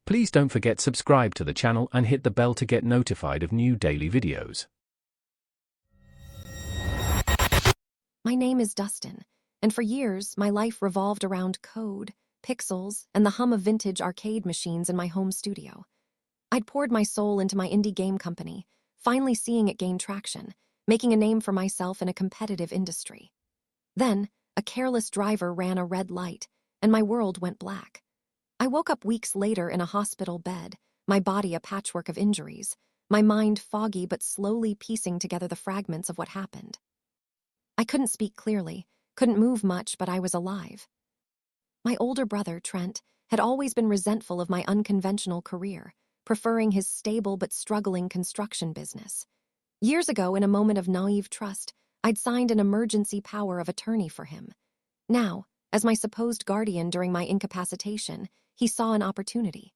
Please don't forget subscribe to the channel and hit the bell to get notified of new daily videos. My name is Dustin, and for years my life revolved around code, pixels, and the hum of vintage arcade machines in my home studio. I'd poured my soul into my indie game company, finally seeing it gain traction, making a name for myself in a competitive industry. Then, a careless driver ran a red light, and my world went black. I woke up weeks later in a hospital bed, my body a patchwork of injuries, my mind foggy but slowly piecing together the fragments of what happened. I couldn't speak clearly, couldn't move much, but I was alive. My older brother, Trent, had always been resentful of my unconventional career, preferring his stable but struggling construction business. Years ago, in a moment of naive trust, I'd signed an emergency power of attorney for him. Now, as my supposed guardian during my incapacitation, he saw an opportunity.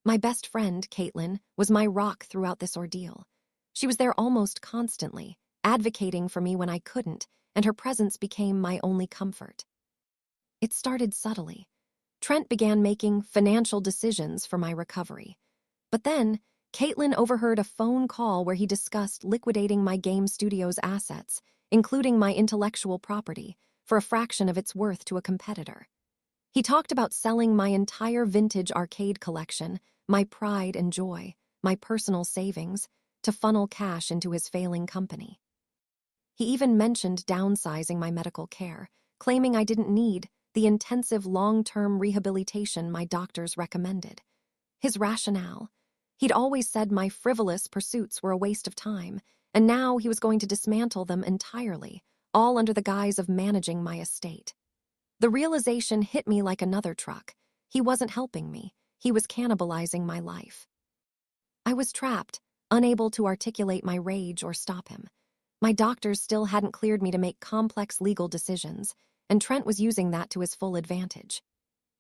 My best friend, Caitlin, was my rock throughout this ordeal. She was there almost constantly, advocating for me when I couldn't, and her presence became my only comfort. It started subtly. Trent began making financial decisions for my recovery. But then, Caitlin overheard a phone call where he discussed liquidating my game studio's assets, including my intellectual property, for a fraction of its worth to a competitor. He talked about selling my entire vintage arcade collection, my pride and joy, my personal savings, to funnel cash into his failing company. He even mentioned downsizing my medical care, claiming I didn't need the intensive long-term rehabilitation my doctors recommended. His rationale: he'd always said my frivolous pursuits were a waste of time, and now he was going to dismantle them entirely, all under the guise of managing my estate. The realization hit me like another truck. He wasn't helping me. He was cannibalizing my life. I was trapped, unable to articulate my rage or stop him. My doctors still hadn't cleared me to make complex legal decisions, and Trent was using that to his full advantage.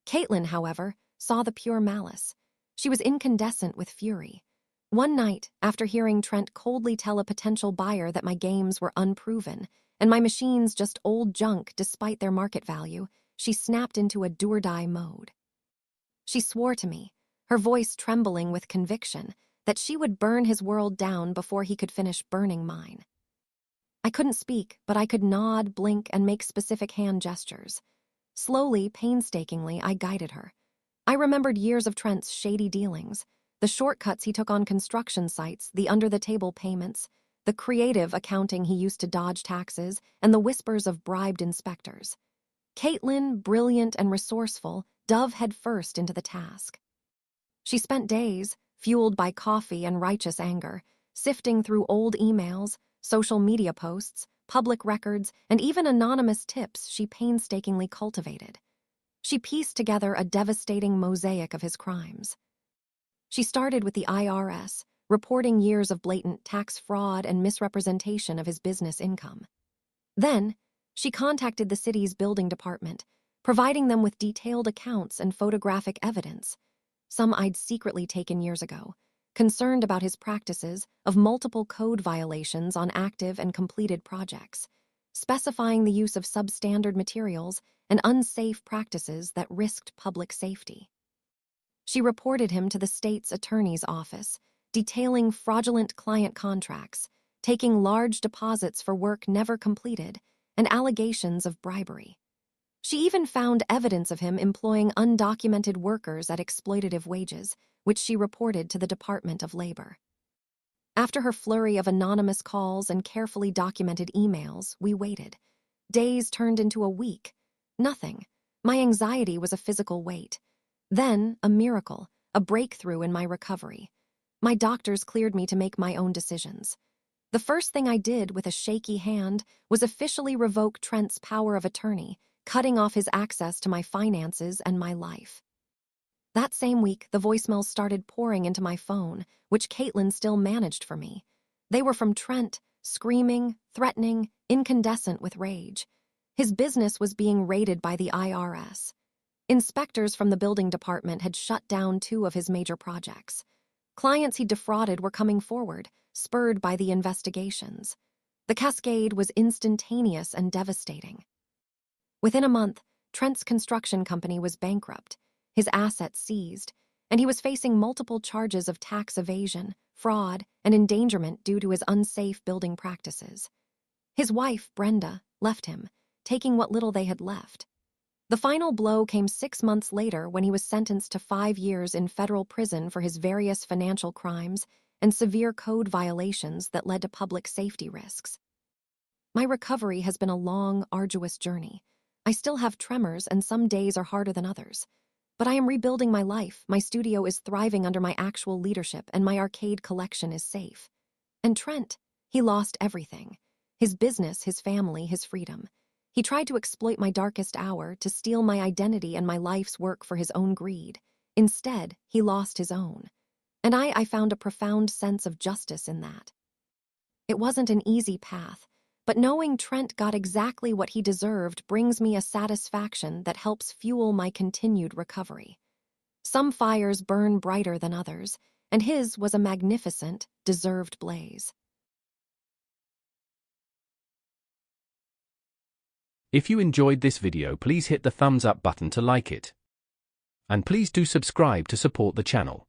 Caitlin, however, saw the pure malice. She was incandescent with fury. One night, after hearing Trent coldly tell a potential buyer that my games were unproven and my machines just old junk despite their market value, she snapped into a do-or-die mode. She swore to me, her voice trembling with conviction, that she would burn his world down before he could finish burning mine. I couldn't speak, but I could nod, blink, and make specific hand gestures. Slowly, painstakingly, I guided her. I remembered years of Trent's shady dealings, the shortcuts he took on construction sites, the under-the-table payments, the creative accounting he used to dodge taxes, and the whispers of bribed inspectors. Caitlin, brilliant and resourceful, dove headfirst into the task. She spent days, fueled by coffee and righteous anger, sifting through old emails, social media posts, public records, and even anonymous tips she painstakingly cultivated. She pieced together a devastating mosaic of his crimes. She started with the IRS, reporting years of blatant tax fraud and misrepresentation of his business income. Then, she contacted the city's building department, providing them with detailed accounts and photographic evidence, some I'd secretly taken years ago, concerned about his practices of multiple code violations on active and completed projects, specifying the use of substandard materials and unsafe practices that risked public safety. She reported him to the state's attorney's office, detailing fraudulent client contracts, taking large deposits for work never completed, and allegations of bribery. She even found evidence of him employing undocumented workers at exploitative wages, which she reported to the Department of Labor. After her flurry of anonymous calls and carefully documented emails, we waited. Days turned into a week. Nothing. My anxiety was a physical weight. Then, a miracle, a breakthrough in my recovery. My doctors cleared me to make my own decisions. The first thing I did with a shaky hand was officially revoke Trent's power of attorney, cutting off his access to my finances and my life. That same week, the voicemails started pouring into my phone, which Caitlin still managed for me. They were from Trent, screaming, threatening, incandescent with rage. His business was being raided by the IRS. Inspectors from the building department had shut down 2 of his major projects. Clients he defrauded were coming forward, spurred by the investigations. The cascade was instantaneous and devastating. Within a month, Trent's construction company was bankrupt, his assets seized, and he was facing multiple charges of tax evasion, fraud, and endangerment due to his unsafe building practices. His wife, Brenda, left him, taking what little they had left. The final blow came 6 months later when he was sentenced to 5 years in federal prison for his various financial crimes and severe code violations that led to public safety risks. My recovery has been a long, arduous journey. I still have tremors, and some days are harder than others. But I am rebuilding my life, my studio is thriving under my actual leadership, and my arcade collection is safe. And Trent, he lost everything. His business, his family, his freedom. He tried to exploit my darkest hour, to steal my identity and my life's work for his own greed. Instead, he lost his own. And I found a profound sense of justice in that. It wasn't an easy path, but knowing Trent got exactly what he deserved brings me a satisfaction that helps fuel my continued recovery. Some fires burn brighter than others, and his was a magnificent, deserved blaze. If you enjoyed this video, please hit the thumbs up button to like it. And please do subscribe to support the channel.